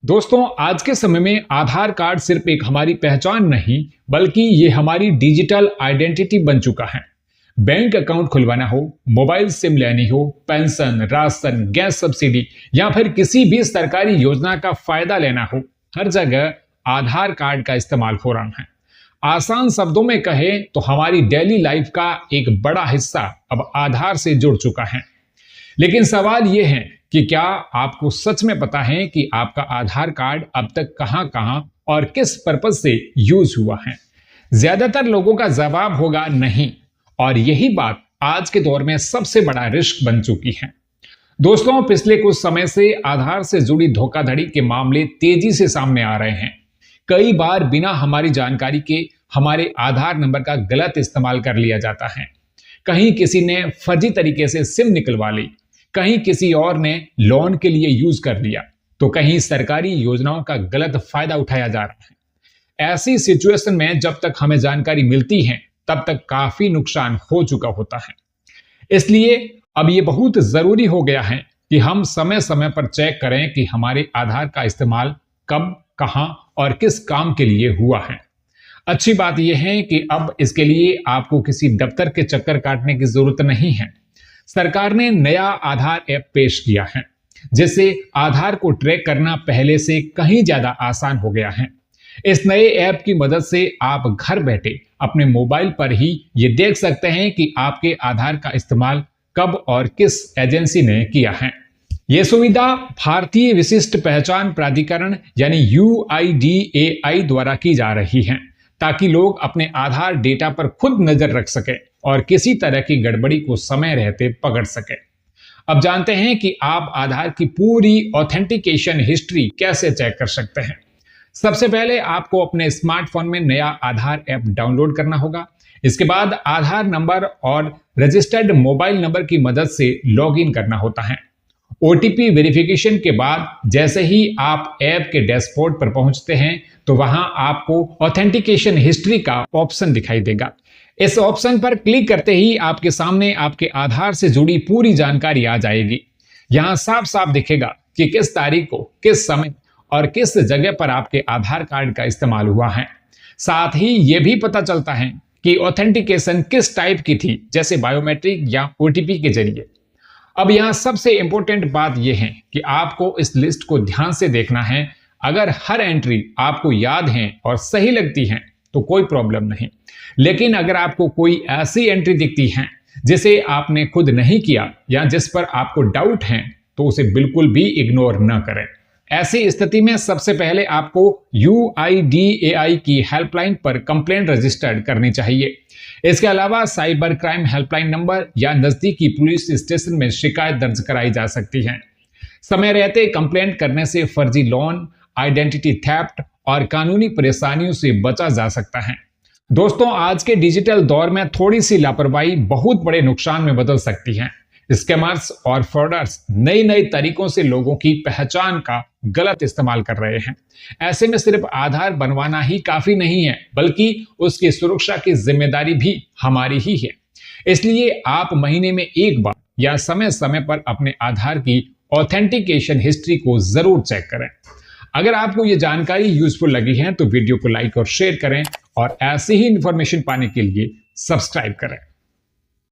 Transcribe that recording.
दोस्तों, आज के समय में आधार कार्ड सिर्फ एक हमारी पहचान नहीं बल्कि ये हमारी डिजिटल आइडेंटिटी बन चुका है। बैंक अकाउंट खुलवाना हो, मोबाइल सिम लेनी हो, पेंशन, राशन, गैस सब्सिडी या फिर किसी भी सरकारी योजना का फायदा लेना हो, हर जगह आधार कार्ड का इस्तेमाल हो रहा है। आसान शब्दों में कहें तो हमारी डेली लाइफ का एक बड़ा हिस्सा अब आधार से जुड़ चुका है। लेकिन सवाल यह है कि क्या आपको सच में पता है कि आपका आधार कार्ड अब तक कहां कहां और किस पर्पज से यूज हुआ है? ज्यादातर लोगों का जवाब होगा नहीं, और यही बात आज के दौर में सबसे बड़ा रिस्क बन चुकी है। दोस्तों, पिछले कुछ समय से आधार से जुड़ी धोखाधड़ी के मामले तेजी से सामने आ रहे हैं। कई बार बिना हमारी जानकारी के हमारे आधार नंबर का गलत इस्तेमाल कर लिया जाता है। कहीं किसी ने फर्जी तरीके से सिम निकलवा ली, कहीं किसी और ने लोन के लिए यूज कर लिया, तो कहीं सरकारी योजनाओं का गलत फायदा उठाया जा रहा है। ऐसी सिचुएशन में जब तक हमें जानकारी मिलती है तब तक काफी नुकसान हो चुका होता है। इसलिए अब ये बहुत जरूरी हो गया है कि हम समय समय पर चेक करें कि हमारे आधार का इस्तेमाल कब, कहां और किस काम के लिए हुआ है। अच्छी बात यह है कि अब इसके लिए आपको किसी दफ्तर के चक्कर काटने की जरूरत नहीं है। सरकार ने नया आधार ऐप पेश किया है, जिससे आधार को ट्रैक करना पहले से कहीं ज्यादा आसान हो गया है। इस नए ऐप की मदद से आप घर बैठे अपने मोबाइल पर ही ये देख सकते हैं कि आपके आधार का इस्तेमाल कब और किस एजेंसी ने किया है। यह सुविधा भारतीय विशिष्ट पहचान प्राधिकरण यानी UIDAI द्वारा की जा रही है, ताकि लोग अपने आधार डेटा पर खुद नजर रख सके और किसी तरह की गड़बड़ी को समय रहते पकड़ सके। अब जानते हैं कि आप आधार की पूरी ऑथेंटिकेशन हिस्ट्री कैसे चेक कर सकते हैं। सबसे पहले आपको अपने स्मार्टफोन में नया आधार ऐप डाउनलोड करना होगा। इसके बाद आधार नंबर और रजिस्टर्ड मोबाइल नंबर की मदद से लॉगिन करना होता है। OTP वेरिफिकेशन के बाद जैसे ही आप ऐप के डैशबोर्ड पर पहुंचते हैं तो वहां आपको ऑथेंटिकेशन हिस्ट्री का ऑप्शन दिखाई देगा। इस ऑप्शन पर क्लिक करते ही आपके सामने आपके आधार से जुड़ी पूरी जानकारी आ जाएगी। यहां साफ साफ दिखेगा कि किस तारीख को, किस समय और किस जगह पर आपके आधार कार्ड का इस्तेमाल हुआ है। साथ ही यह भी पता चलता है कि ऑथेंटिकेशन किस टाइप की थी, जैसे बायोमेट्रिक या OTP के जरिए। अब यहां सबसे इंपॉर्टेंट बात यह है कि आपको इस लिस्ट को ध्यान से देखना है। अगर हर एंट्री आपको याद है और सही लगती है तो कोई प्रॉब्लम नहीं, लेकिन अगर आपको कोई ऐसी एंट्री दिखती है जिसे आपने खुद नहीं किया या जिस पर आपको डाउट है तो उसे बिल्कुल भी इग्नोर न करें। ऐसी स्थिति में सबसे पहले आपको UIDAI की हेल्पलाइन पर कंप्लेंट रजिस्टर्ड करनी चाहिए। इसके अलावा साइबर क्राइम हेल्पलाइन नंबर या नजदीकी पुलिस स्टेशन में शिकायत दर्ज कराई जा सकती है। समय रहते कंप्लेंट करने से फर्जी लोन, आइडेंटिटी थेफ्ट और कानूनी परेशानियों से बचा जा सकता है। दोस्तों, आज के डिजिटल दौर में थोड़ी सी लापरवाही बहुत बड़े नुकसान में बदल सकती है। स्कैमर्स और फ्रॉडर्स नई नई तरीकों से लोगों की पहचान का गलत इस्तेमाल कर रहे हैं। ऐसे में सिर्फ आधार बनवाना ही काफी नहीं है, बल्कि उसकी सुरक्षा की जिम्मेदारी भी हमारी ही है। इसलिए आप महीने में एक बार या समय समय पर अपने आधार की ऑथेंटिकेशन हिस्ट्री को जरूर चेक करें। अगर आपको ये जानकारी यूजफुल लगी है तो वीडियो को लाइक और शेयर करें, और ऐसे ही इंफॉर्मेशन पाने के लिए सब्सक्राइब करें।